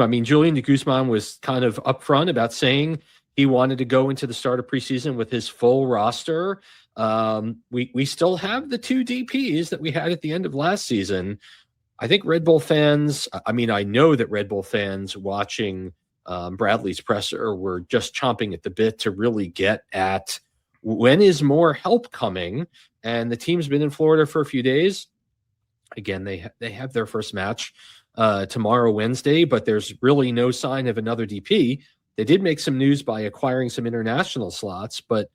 I mean, Julian de Guzman was kind of upfront about saying he wanted to go into the start of preseason with his full roster. We still have the two DPs that we had at the end of last season. I think Red Bull fans, I mean, I know that Red Bull fans watching Bradley's presser were just chomping at the bit to really get at when is more help coming. And the team's been in Florida for a few days. Again, they have their first match tomorrow, Wednesday, but there's really no sign of another DP. They did make some news by acquiring some international slots, but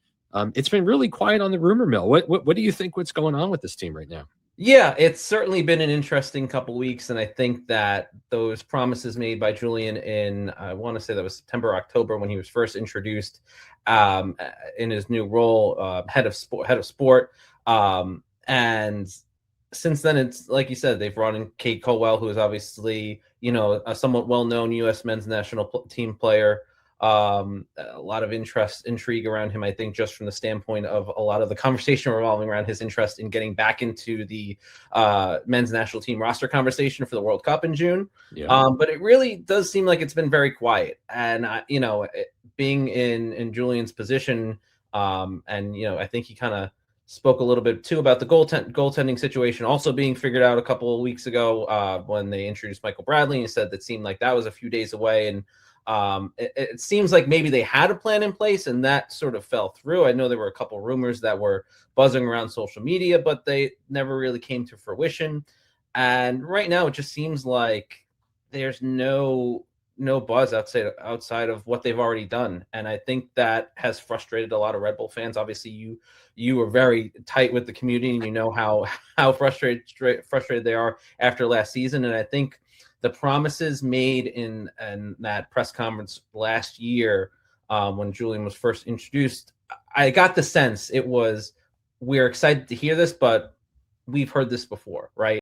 it's been really quiet on the rumor mill. What do you think? What's going on with this team right now? Yeah, it's certainly been an interesting couple weeks, and I think that those promises made by Julian in, I want to say that was September, October, when he was first introduced in his new role, head of sport, and since then, it's like you said, they've brought in Kate Colwell, who is obviously, a somewhat well-known U.S. men's national team player. A lot of intrigue around him, I think, just from the standpoint of a lot of the conversation revolving around his interest in getting back into the men's national team roster conversation for the World Cup in June. Yeah. But it really does seem like it's been very quiet. And, being in Julian's position, and, I think he kind of spoke a little bit too about the goaltending situation also being figured out a couple of weeks ago when they introduced Michael Bradley. He said that seemed like that was a few days away, and it seems like maybe they had a plan in place and that sort of fell through. I know there were a couple rumors that were buzzing around social media, but they never really came to fruition. And right now it just seems like there's no buzz outside of what they've already done. And I think that has frustrated a lot of Red Bull fans. Obviously you are very tight with the community, and you know how frustrated they are after last season. And I think the promises made in that press conference last year when Julian was first introduced, I got the sense it was, we're excited to hear this, but we've heard this before, right?